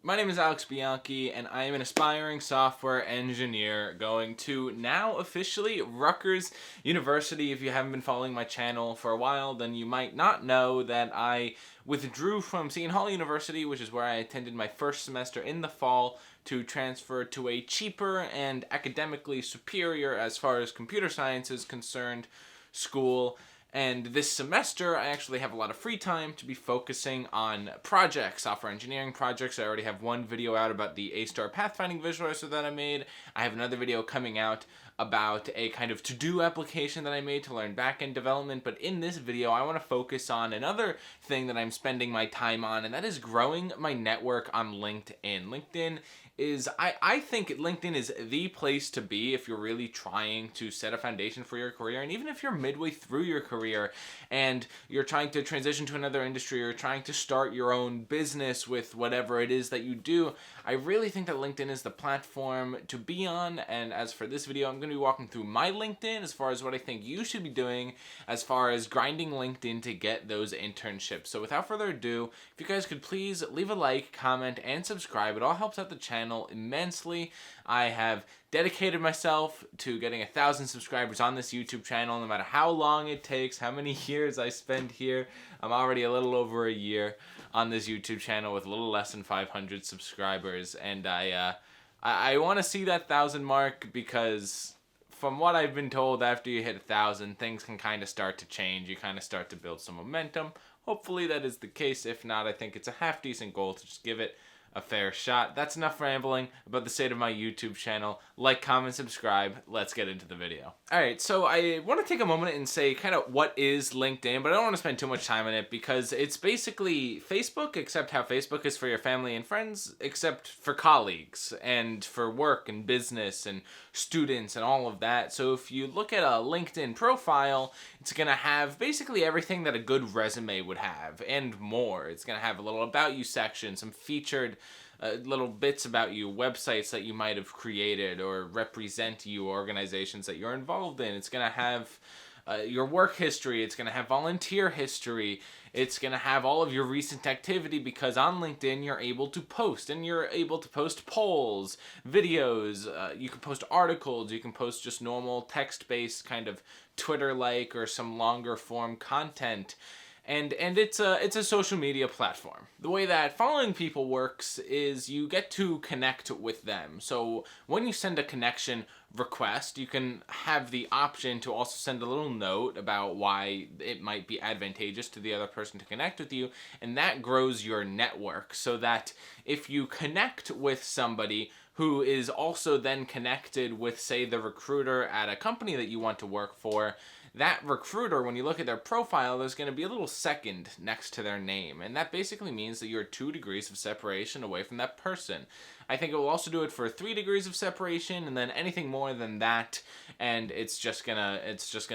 My name is Alex Bianchi, and I am an aspiring software engineer going to now officially Rutgers University. If you haven't been following my channel for a while, then you might not know that I withdrew from Seton Hall University, which is where I attended my first semester in the fall, to transfer to a cheaper and academically superior, as far as computer science is concerned, school. And this semester, I actually have a lot of free time to be focusing on projects, software engineering projects. I already have one video out about the A-star pathfinding visualizer that I made. I have another video coming out about a kind of to-do application that I made to learn back-end development. But in this video, I want to focus on another thing that I'm spending my time on, and that is growing my network on LinkedIn. I think LinkedIn is the place to be if you're really trying to set a foundation for your career, and even if you're midway through your career and you're trying to transition to another industry or trying to start your own business with whatever it is that you do. I really think that LinkedIn is the platform to be on. And as for this video, I'm going to be walking through my LinkedIn as far as what I think you should be doing as far as grinding LinkedIn to get those internships. So without further ado, if you guys could please leave a like, comment, and subscribe. It all helps out the channel immensely. I have dedicated myself to getting 1,000 subscribers on this YouTube channel, no matter how long it takes, how many years I spend here. I'm already a little over a year on this YouTube channel with a little less than 500 subscribers, and I want to see that 1,000 mark, because from what I've been told, after you hit 1,000, things can kind of start to change. You kind of start to build some momentum. Hopefully that is the case. If not, I think it's a half-decent goal to just give it a fair shot. That's enough rambling about the state of my YouTube channel. Like, comment, subscribe. Let's get into the video. Alright, so I want to take a moment and say kind of what is LinkedIn, but I don't want to spend too much time on it because it's basically Facebook, except how Facebook is for your family and friends, except for colleagues and for work and business and students and all of that. So if you look at a LinkedIn profile, it's going to have basically everything that a good resume would have and more. It's going to have a little about you section, some featured little bits about you, websites that you might have created or represent you, organizations that you're involved in. It's going to have your work history. It's going to have volunteer history. It's going to have all of your recent activity, because on LinkedIn you're able to post, and you're able to post polls, videos, you can post articles, you can post just normal text-based kind of Twitter-like or some longer form content. And it's a social media platform. The way that following people works is you get to connect with them. So when you send a connection request, you can have the option to also send a little note about why it might be advantageous to the other person to connect with you, and that grows your network, so that if you connect with somebody who is also then connected with, say, the recruiter at a company that you want to work for, that recruiter, when you look at their profile, there's going to be a little second next to their name. And that basically means that you're 2 degrees of separation away from that person. I think it will also do it for 3 degrees of separation, and then anything more than that, and it's just gonna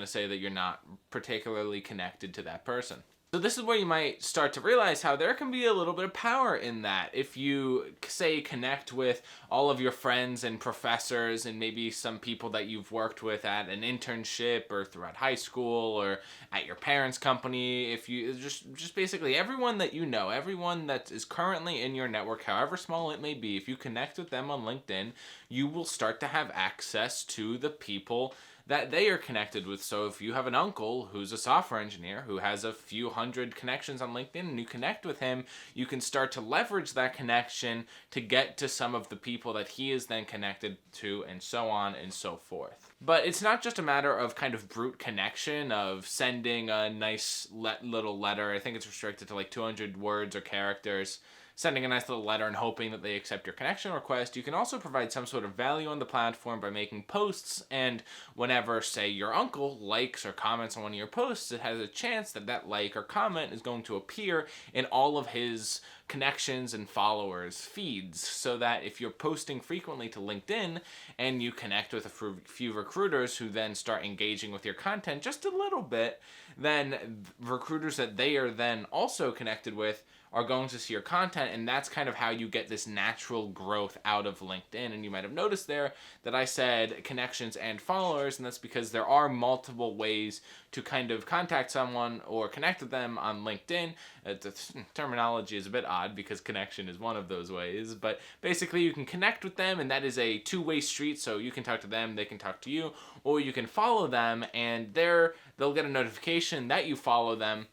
say that you're not particularly connected to that person. So this is where you might start to realize how there can be a little bit of power in that. If you, say, connect with all of your friends and professors and maybe some people that you've worked with at an internship or throughout high school or at your parents' company, if you just basically everyone that you know, everyone that is currently in your network, however small it may be, if you connect with them on LinkedIn, you will start to have access to the people that they are connected with. So if you have an uncle who's a software engineer who has a few hundred connections on LinkedIn and you connect with him, you can start to leverage that connection to get to some of the people that he is then connected to, and so on and so forth. But it's not just a matter of kind of brute connection, of sending a nice little letter. I think it's restricted to like 200 words or characters. Sending a nice little letter and hoping that they accept your connection request. You can also provide some sort of value on the platform by making posts, and whenever, say, your uncle likes or comments on one of your posts, it has a chance that that like or comment is going to appear in all of his connections and followers feeds, so that if you're posting frequently to LinkedIn and you connect with a few recruiters who then start engaging with your content just a little bit, then recruiters that they are then also connected with are going to see your content, and that's kind of how you get this natural growth out of LinkedIn. And you might have noticed there that I said connections and followers, and that's because there are multiple ways to kind of contact someone or connect with them on LinkedIn. The terminology is a bit odd because connection is one of those ways, but basically you can connect with them, and that is a two-way street, so you can talk to them, they can talk to you, or you can follow them, and they'll get a notification that you follow them.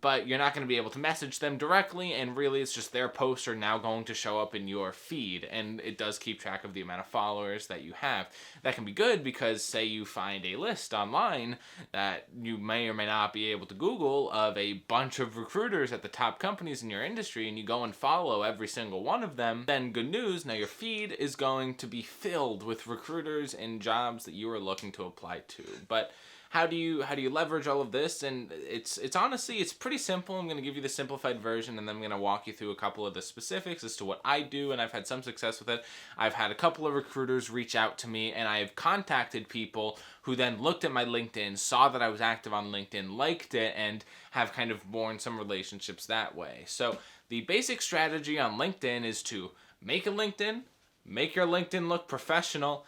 But you're not going to be able to message them directly, and really it's just their posts are now going to show up in your feed, and it does keep track of the amount of followers that you have. That can be good because, say you find a list online that you may or may not be able to Google of a bunch of recruiters at the top companies in your industry, and you go and follow every single one of them, then good news, now your feed is going to be filled with recruiters and jobs that you are looking to apply to. But how do you leverage all of this? And it's honestly, it's pretty simple. I'm going to give you the simplified version, and then I'm going to walk you through a couple of the specifics as to what I do, and I've had some success with it. I've had a couple of recruiters reach out to me, and I've contacted people who then looked at my LinkedIn, saw that I was active on LinkedIn, liked it, and have kind of borne some relationships that way. So the basic strategy on LinkedIn is to make a LinkedIn, make your LinkedIn look professional,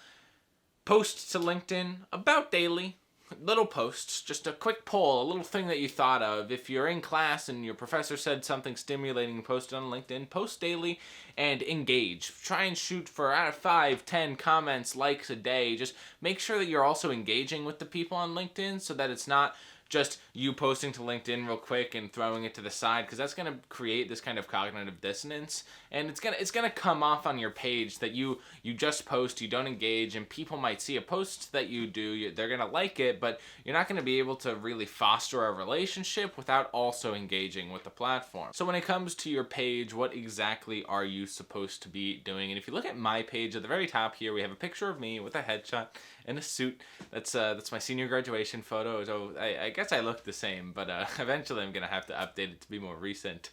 post to LinkedIn about daily. Little posts, just a quick poll, a little thing that you thought of. If you're in class and your professor said something stimulating, post it on LinkedIn, post daily, and engage. Try and shoot for out of 5, 10 comments, likes a day. Just make sure that you're also engaging with the people on LinkedIn so that it's not just you posting to LinkedIn real quick and throwing it to the side, because that's going to create this kind of cognitive dissonance, and it's gonna come off on your page that you just post, you don't engage, and people might see a post that you do, they're going to like it, but you're not going to be able to really foster a relationship without also engaging with the platform. So when it comes to your page, what exactly are you supposed to be doing? And if you look at my page at the very top here, we have a picture of me with a headshot in a suit. That's my senior graduation photo. So I guess I look the same, but eventually I'm gonna have to update it to be more recent.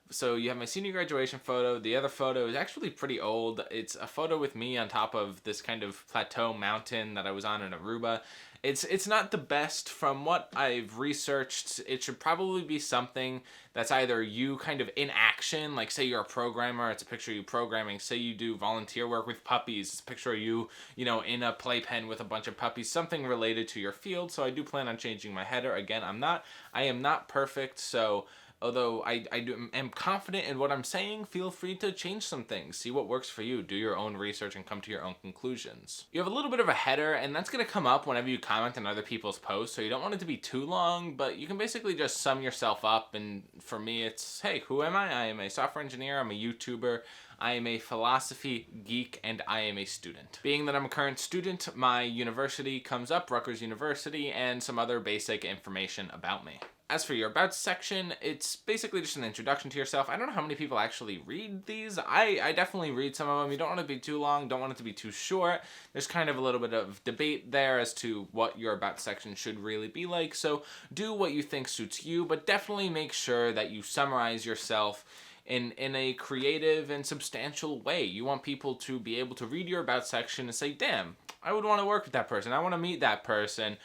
So you have my senior graduation photo. The other photo is actually pretty old. It's a photo with me on top of this kind of plateau mountain that I was on in Aruba. It's not the best. From what I've researched, it should probably be something that's either you kind of in action, like say you're a programmer, it's a picture of you programming. Say you do volunteer work with puppies, it's a picture of you, in a playpen with a bunch of puppies, something related to your field. So I do plan on changing my header. Again, I am not perfect, so although I am confident in what I'm saying, feel free to change some things. See what works for you. Do your own research and come to your own conclusions. You have a little bit of a header, and that's going to come up whenever you comment on other people's posts, so you don't want it to be too long, but you can basically just sum yourself up, and for me it's, hey, who am I? I am a software engineer, I'm a YouTuber, I am a philosophy geek, and I am a student. Being that I'm a current student, my university comes up, Rutgers University, and some other basic information about me. As for your About section, it's basically just an introduction to yourself. I don't know how many people actually read these. I definitely read some of them. You don't want it to be too long, don't want it to be too short. There's kind of a little bit of debate there as to what your About section should really be like, so do what you think suits you, but definitely make sure that you summarize yourself in a creative and substantial way. You want people to be able to read your About section and say, damn, I would want to work with that person. I want to meet that person.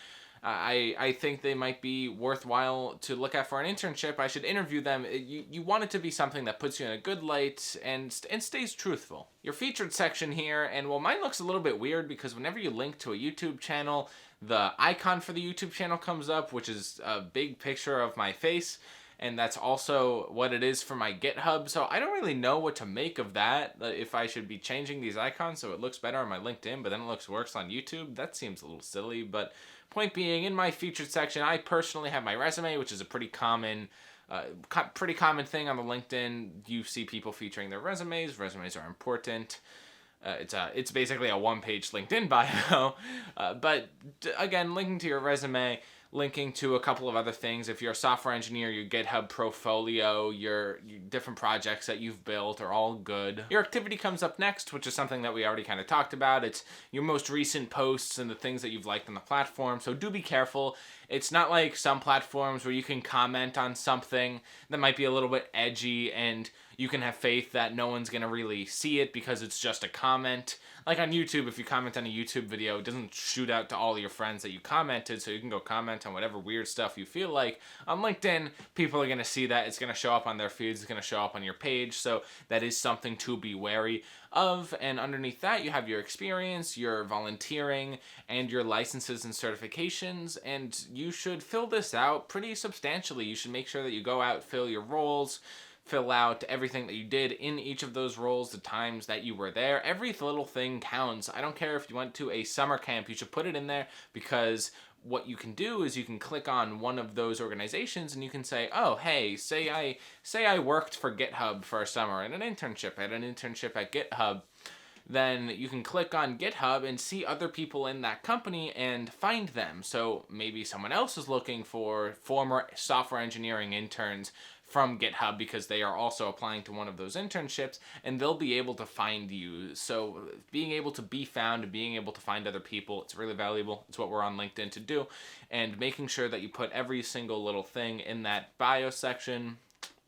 I think they might be worthwhile to look at for an internship. I should interview them. You want it to be something that puts you in a good light and stays truthful. Your featured section here, and well, mine looks a little bit weird because whenever you link to a YouTube channel, the icon for the YouTube channel comes up, which is a big picture of my face. And that's also what it is for my GitHub. So I don't really know what to make of that. If I should be changing these icons so it looks better on my LinkedIn, but then it looks worse on YouTube, that seems a little silly. But point being, in my featured section, I personally have my resume, which is a pretty common thing on the LinkedIn. You see people featuring their resumes. Resumes are important. It's basically a one-page LinkedIn bio. But again, linking to your resume, linking to a couple of other things. If you're a software engineer, your GitHub portfolio, your different projects that you've built are all good. Your activity comes up next, which is something that we already kind of talked about. It's your most recent posts and the things that you've liked on the platform. So do be careful It's not like some platforms where you can comment on something that might be a little bit edgy and you can have faith that no one's going to really see it because it's just a comment. Like on YouTube, if you comment on a YouTube video, it doesn't shoot out to all your friends that you commented, so you can go comment on whatever weird stuff you feel like. On LinkedIn, people are going to see that. It's going to show up on their feeds. It's going to show up on your page, so that is something to be wary of. And underneath that, you have your experience, your volunteering, and your licenses and certifications, and you should fill this out pretty substantially. You should make sure that you go out, fill your roles, fill out everything that you did in each of those roles, the times that you were there. Every little thing counts. I don't care if you went to a summer camp, you should put it in there, because what you can do is you can click on one of those organizations and you can say, oh, hey, say I worked for GitHub for a summer at an internship at GitHub. Then you can click on GitHub and see other people in that company and find them. So maybe someone else is looking for former software engineering interns from GitHub because they are also applying to one of those internships, and they'll be able to find you. So being able to be found and being able to find other people, it's really valuable. It's what we're on LinkedIn to do. And making sure that you put every single little thing in that bio section,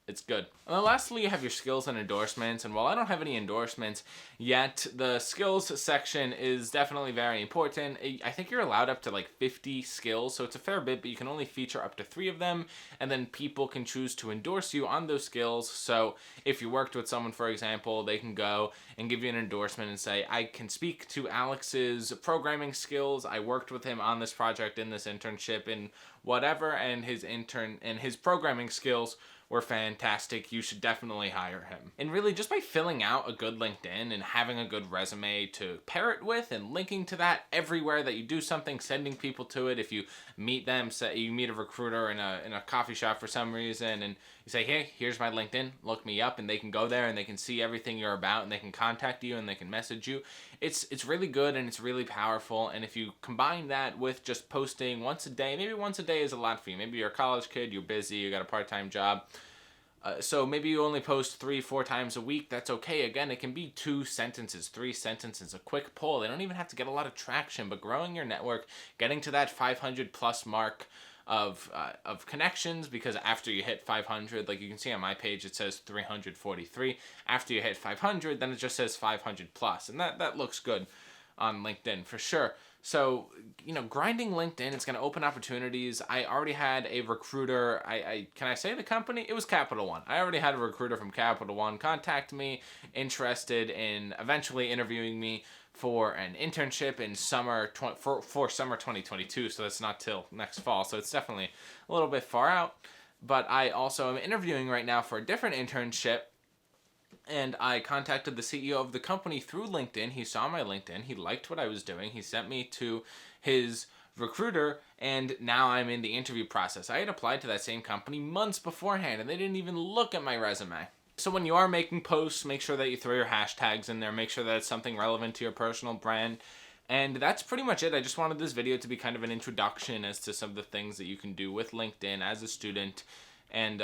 it's good. And then lastly, you have your skills and endorsements. And while I don't have any endorsements yet, the skills section is definitely very important. I think you're allowed up to like 50 skills, so it's a fair bit, but you can only feature up to 3 of them. And then people can choose to endorse you on those skills. So if you worked with someone, for example, they can go and give you an endorsement and say, I can speak to Alex's programming skills. I worked with him on this project in this internship and whatever, and his programming skills were fantastic. You should definitely hire him. And really, just by filling out a good LinkedIn and having a good resume to pair it with and linking to that everywhere that you do something, sending people to it. If you meet them, say you meet a recruiter in a coffee shop for some reason, and you say, hey, here's my LinkedIn, look me up, and they can go there and they can see everything you're about, and they can contact you and they can message you. It's really good and it's really powerful. And if you combine that with just posting once a day, maybe once a day is a lot for you. Maybe you're a college kid, you're busy, you got a part-time job. So maybe you only post 3-4 times a week. That's okay. Again, it can be 2 sentences, 3 sentences, a quick poll. They don't even have to get a lot of traction, but growing your network, getting to that 500 plus mark of connections, because after you hit 500, like you can see on my page, it says 343. After you hit 500, then it just says 500 plus, and that looks good on LinkedIn for sure. So, grinding LinkedIn, it's going to open opportunities. I already had a recruiter. Can I say the company? It was Capital One. I already had a recruiter from Capital One contact me, interested in eventually interviewing me for an internship in summer 2022. So that's not till next fall. So it's definitely a little bit far out. But I also am interviewing right now for a different internship. And I contacted the CEO of the company through LinkedIn. He saw my LinkedIn. He liked what I was doing. He sent me to his recruiter, and now I'm in the interview process. I had applied to that same company months beforehand, and they didn't even look at my resume. So when you are making posts, make sure that you throw your hashtags in there. Make sure that it's something relevant to your personal brand. And that's pretty much it. I just wanted this video to be kind of an introduction as to some of the things that you can do with LinkedIn as a student. And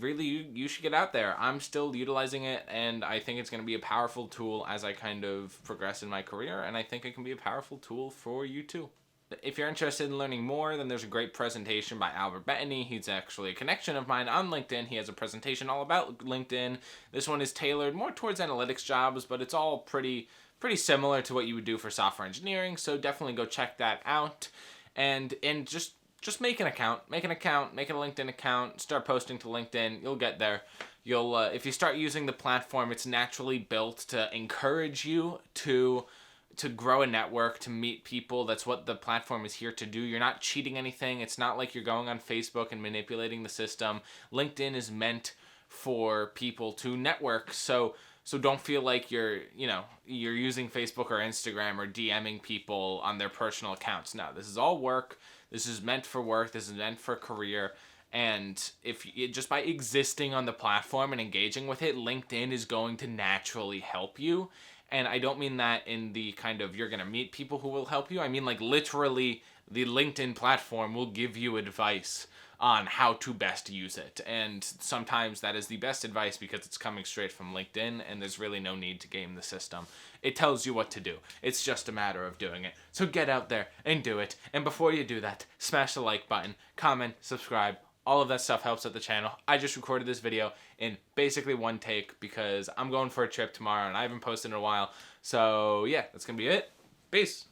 really, you should get out there. I'm still utilizing it, and I think it's going to be a powerful tool as I kind of progress in my career, and I think it can be a powerful tool for you too. If you're interested in learning more, then there's a great presentation by Albert Bettany. He's actually a connection of mine on LinkedIn. He has a presentation all about LinkedIn. This one is tailored more towards analytics jobs, but it's all pretty similar to what you would do for software engineering, so definitely go check that out. And just make an account, make a LinkedIn account, start posting to LinkedIn. You'll get there. You'll if you start using the platform, it's naturally built to encourage you to grow a network, to meet people. That's what the platform is here to do. You're not cheating anything. It's not like you're going on Facebook and manipulating the system. LinkedIn is meant for people to network. So don't feel like you're using Facebook or Instagram or DMing people on their personal accounts. No, this is all work. This is meant for work. This is meant for career. And just by existing on the platform and engaging with it, LinkedIn is going to naturally help you. And I don't mean that in the kind of you're going to meet people who will help you. I mean like literally the LinkedIn platform will give you advice on how to best use it. And sometimes that is the best advice because it's coming straight from LinkedIn and there's really no need to game the system. It tells you what to do. It's just a matter of doing it. So get out there and do it. And before you do that, smash the like button, comment, subscribe. All of that stuff helps out the channel. I just recorded this video in basically one take because I'm going for a trip tomorrow and I haven't posted in a while. So yeah, that's going to be it. Peace.